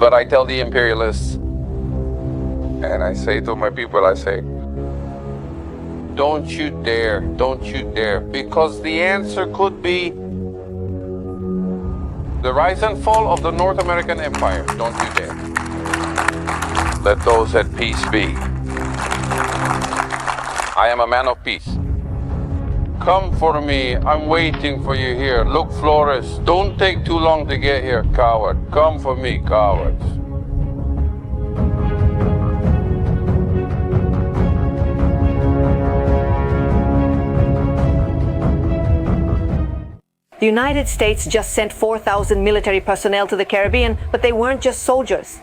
but I tell the imperialists, and I say to my people, I say, don't you dare, because the answer could be the rise and fall of the North American Empire. Don't you dare. Let those at peace be. I am a man of peace. Come for me, I'm waiting for you here. Look, Flores, don't take too long to get here, coward. Come for me, cowards. The United States just sent 4,000 military personnel to the Caribbean, but they weren't just soldiers.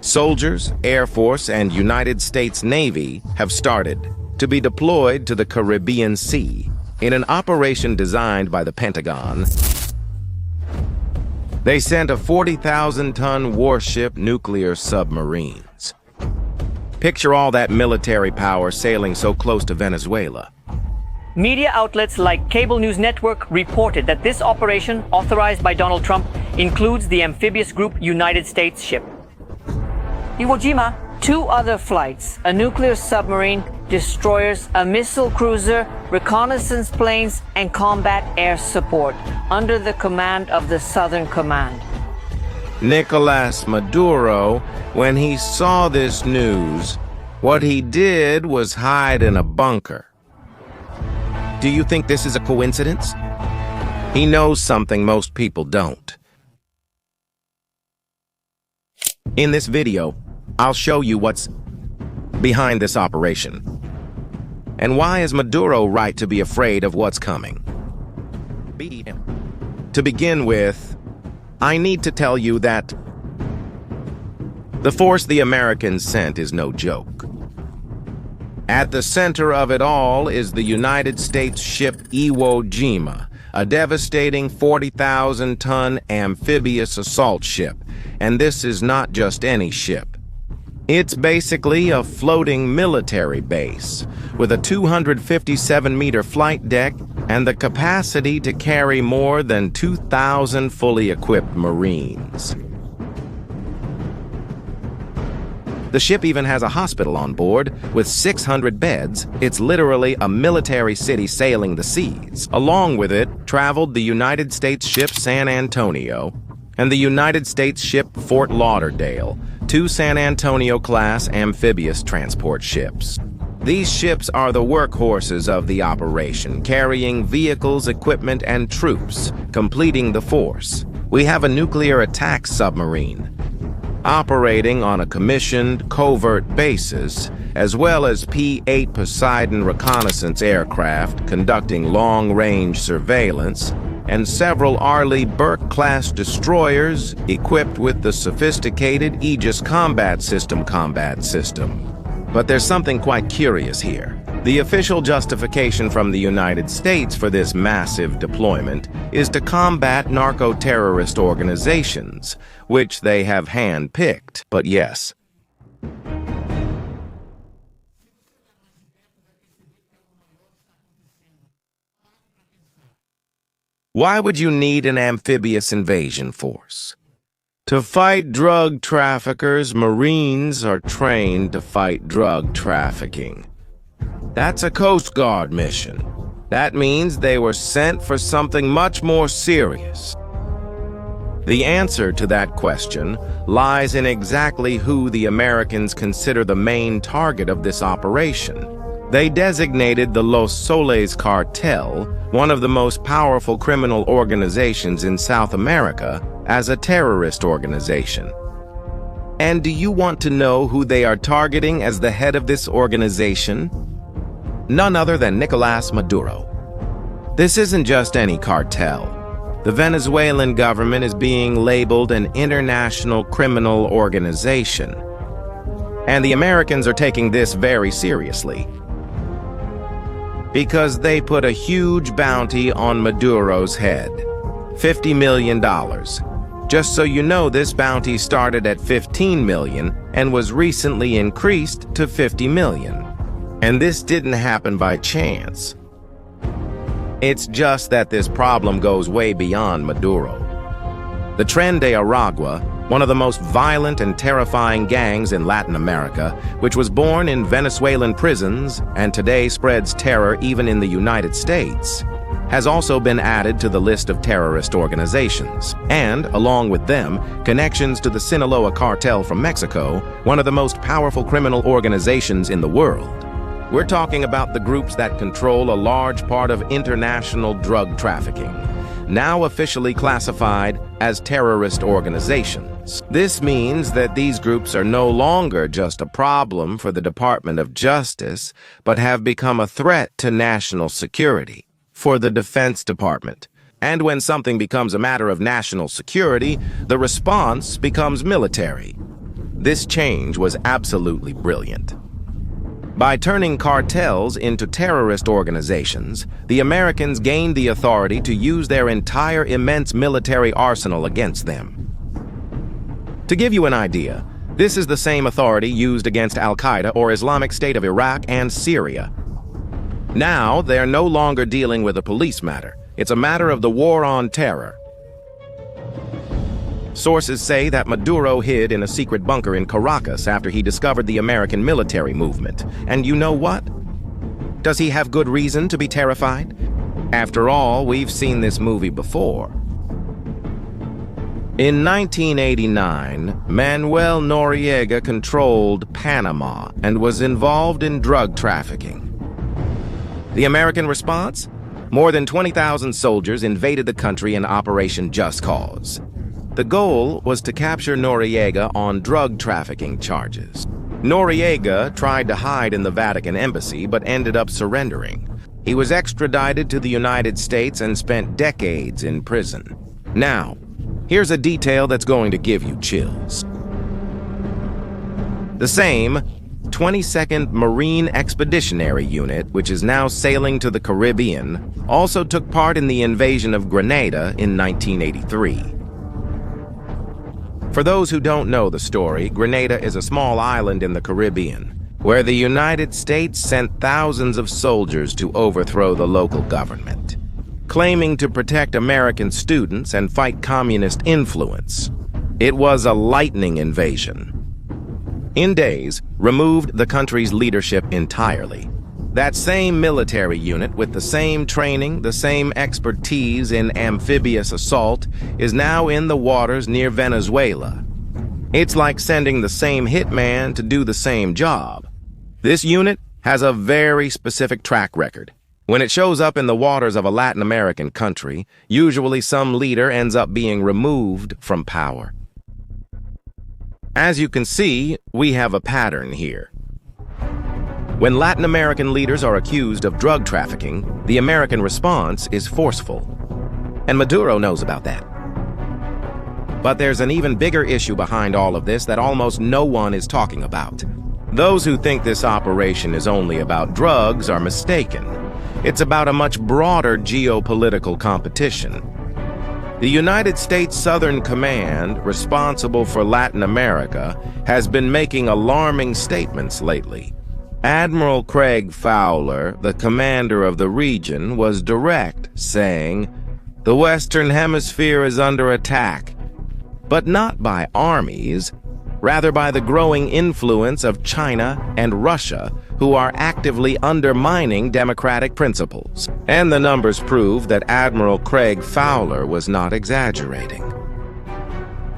Soldiers, Air Force, and United States Navy have started to be deployed to the Caribbean Sea in an operation designed by the Pentagon. They sent a 40,000-ton warship nuclear submarines. Picture all that military power sailing so close to Venezuela. Media outlets like Cable News Network reported that this operation, authorized by Donald Trump, includes the amphibious group United States ship. Iwo Jima, 2 other flights, a nuclear submarine, destroyers, a missile cruiser, reconnaissance planes, and combat air support under the command of the Southern Command. Nicolas Maduro, when he saw this news, what he did was hide in a bunker. Do you think this is a coincidence? He knows something most people don't. In this video, I'll show you what's behind this operation. And why is Maduro right to be afraid of what's coming? To begin with, I need to tell you that the force the Americans sent is no joke. At the center of it all is the United States ship Iwo Jima, a devastating 40,000-ton amphibious assault ship. And this is not just any ship. It's basically a floating military base with a 257-meter flight deck and the capacity to carry more than 2,000 fully equipped Marines. The ship even has a hospital on board with 600 beds. It's literally a military city sailing the seas. Along with it traveled the United States ship San Antonio and the United States ship Fort Lauderdale, 2 San Antonio-class amphibious transport ships. These ships are the workhorses of the operation, carrying vehicles, equipment, and troops, completing the force. We have a nuclear attack submarine, operating on a commissioned covert basis, as well as P-8 Poseidon reconnaissance aircraft conducting long-range surveillance, and several Arleigh Burke-class destroyers equipped with the sophisticated Aegis combat system. But there's something quite curious here. The official justification from the United States for this massive deployment is to combat narco-terrorist organizations, which they have hand-picked. But yes, why would you need an amphibious invasion force? To fight drug traffickers, Marines are trained to fight drug trafficking. That's a Coast Guard mission. That means they were sent for something much more serious. The answer to that question lies in exactly who the Americans consider the main target of this operation. They designated the Los Soles Cartel, one of the most powerful criminal organizations in South America, as a terrorist organization. And do you want to know who they are targeting as the head of this organization? None other than Nicolas Maduro. This isn't just any cartel. The Venezuelan government is being labeled an international criminal organization. And the Americans are taking this very seriously, because they put a huge bounty on Maduro's head, $50 million. Just so you know, this bounty started at $15 million and was recently increased to $50 million. And this didn't happen by chance. It's just that this problem goes way beyond Maduro. The Tren de Aragua, one of the most violent and terrifying gangs in Latin America, which was born in Venezuelan prisons and today spreads terror even in the United States, has also been added to the list of terrorist organizations, and, along with them, connections to the Sinaloa Cartel from Mexico, one of the most powerful criminal organizations in the world. We're talking about the groups that control a large part of international drug trafficking, now officially classified as terrorist organizations. This means that these groups are no longer just a problem for the Department of Justice, but have become a threat to national security for the Defense Department. And when something becomes a matter of national security, the response becomes military. This change was absolutely brilliant. By turning cartels into terrorist organizations, the Americans gained the authority to use their entire immense military arsenal against them. To give you an idea, this is the same authority used against Al-Qaeda or Islamic State of Iraq and Syria. Now, they're no longer dealing with a police matter. It's a matter of the war on terror. Sources say that Maduro hid in a secret bunker in Caracas after he discovered the American military movement. And you know what? Does he have good reason to be terrified? After all, we've seen this movie before. In 1989, Manuel Noriega controlled Panama and was involved in drug trafficking. The American response? More than 20,000 soldiers invaded the country in Operation Just Cause. The goal was to capture Noriega on drug trafficking charges. Noriega tried to hide in the Vatican embassy but ended up surrendering. He was extradited to the United States and spent decades in prison. Now, here's a detail that's going to give you chills. The same 22nd Marine Expeditionary Unit, which is now sailing to the Caribbean, also took part in the invasion of Grenada in 1983. For those who don't know the story, Grenada is a small island in the Caribbean, where the United States sent thousands of soldiers to overthrow the local government, claiming to protect American students and fight communist influence. It was a lightning invasion. In days, removed the country's leadership entirely. That same military unit with the same training, the same expertise in amphibious assault, is now in the waters near Venezuela. It's like sending the same hitman to do the same job. This unit has a very specific track record. When it shows up in the waters of a Latin American country, usually some leader ends up being removed from power. As you can see, we have a pattern here. When Latin American leaders are accused of drug trafficking, the American response is forceful. And Maduro knows about that. But there's an even bigger issue behind all of this that almost no one is talking about. Those who think this operation is only about drugs are mistaken. It's about a much broader geopolitical competition. The United States Southern Command, responsible for Latin America, has been making alarming statements lately. Admiral Craig Fowler, the commander of the region, was direct, saying, "The Western Hemisphere is under attack, but not by armies, rather by the growing influence of China and Russia, who are actively undermining democratic principles." And the numbers prove that Admiral Craig Fowler was not exaggerating.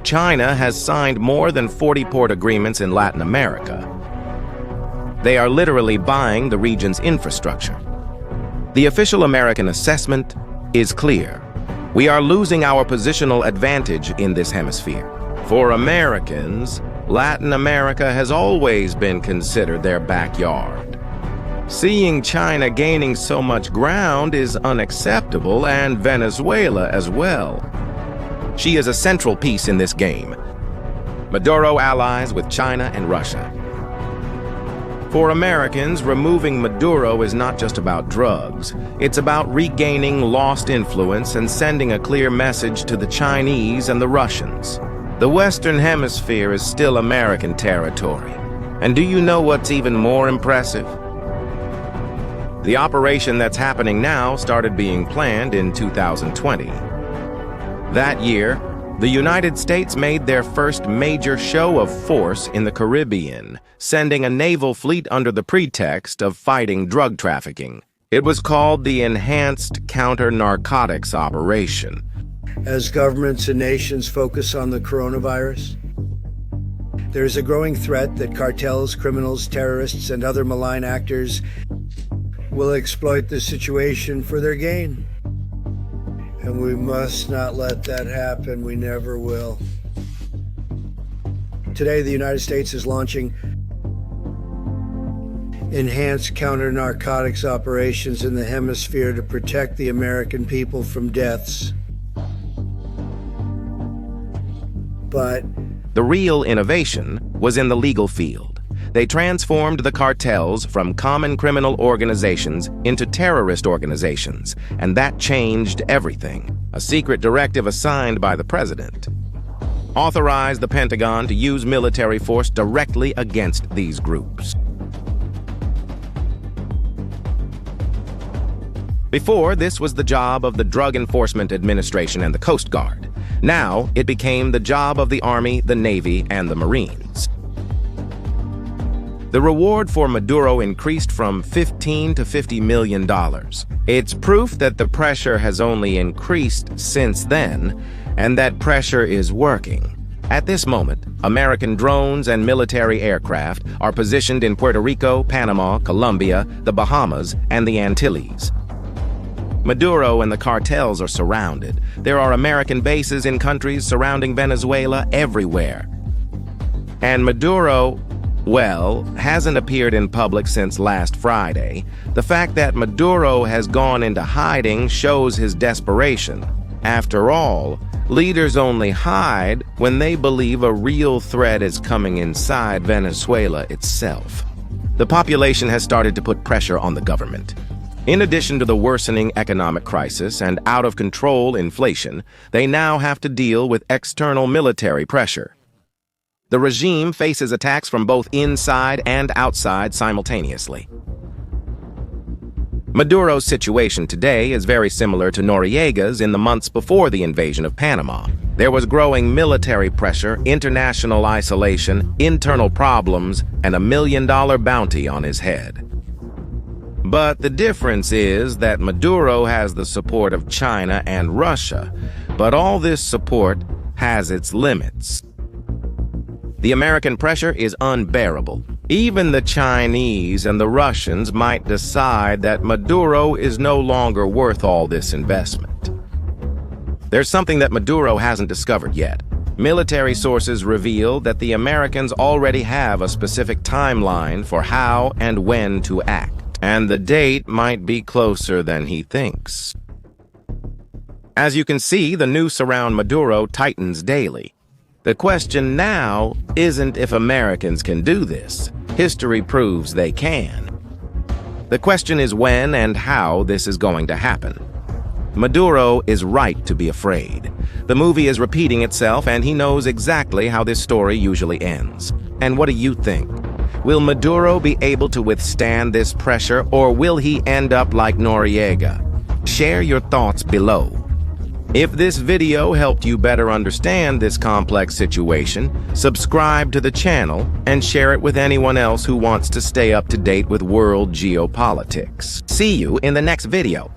China has signed more than 40 port agreements in Latin America. They are literally buying the region's infrastructure. The official American assessment is clear. We are losing our positional advantage in this hemisphere. For Americans, Latin America has always been considered their backyard. Seeing China gaining so much ground is unacceptable, and Venezuela as well. She is a central piece in this game. Maduro allies with China and Russia. For Americans, removing Maduro is not just about drugs. It's about regaining lost influence and sending a clear message to the Chinese and the Russians. The Western Hemisphere is still American territory. And do you know what's even more impressive? The operation that's happening now started being planned in 2020. That year, The United States made their first major show of force in the Caribbean, sending a naval fleet under the pretext of fighting drug trafficking. It was called the Enhanced Counter-Narcotics Operation. As governments and nations focus on the coronavirus, there is a growing threat that cartels, criminals, terrorists, and other malign actors will exploit the situation for their gain. And we must not let that happen. We never will. Today, the United States is launching enhanced counter-narcotics operations in the hemisphere to protect the American people from deaths. But the real innovation was in the legal field. They transformed the cartels from common criminal organizations into terrorist organizations, and that changed everything. A secret directive assigned by the president authorized the Pentagon to use military force directly against these groups. Before, this was the job of the Drug Enforcement Administration and the Coast Guard. Now, it became the job of the Army, the Navy, and the Marines. The reward for Maduro increased from $15 to $50 million. It's proof that the pressure has only increased since then, and that pressure is working. At this moment, American drones and military aircraft are positioned in Puerto Rico, Panama, Colombia, the Bahamas, and the Antilles. Maduro and the cartels are surrounded. There are American bases in countries surrounding Venezuela everywhere. And Maduro, well, hasn't appeared in public since last Friday. The fact that Maduro has gone into hiding shows his desperation. After all, leaders only hide when they believe a real threat is coming inside Venezuela itself. The population has started to put pressure on the government. In addition to the worsening economic crisis and out-of-control inflation, they now have to deal with external military pressure. The regime faces attacks from both inside and outside simultaneously. Maduro's situation today is very similar to Noriega's in the months before the invasion of Panama. There was growing military pressure, international isolation, internal problems, and $1 million bounty on his head. But the difference is that Maduro has the support of China and Russia, but all this support has its limits. The American pressure is unbearable. Even the Chinese and the Russians might decide that Maduro is no longer worth all this investment. There's something that Maduro hasn't discovered yet. Military sources reveal that the Americans already have a specific timeline for how and when to act. And the date might be closer than he thinks. As you can see, the noose around Maduro tightens daily. The question now isn't if Americans can do this. History proves they can. The question is when and how this is going to happen. Maduro is right to be afraid. The movie is repeating itself, and he knows exactly how this story usually ends. And what do you think? Will Maduro be able to withstand this pressure, or will he end up like Noriega? Share your thoughts below. If this video helped you better understand this complex situation, subscribe to the channel and share it with anyone else who wants to stay up to date with world geopolitics. See you in the next video.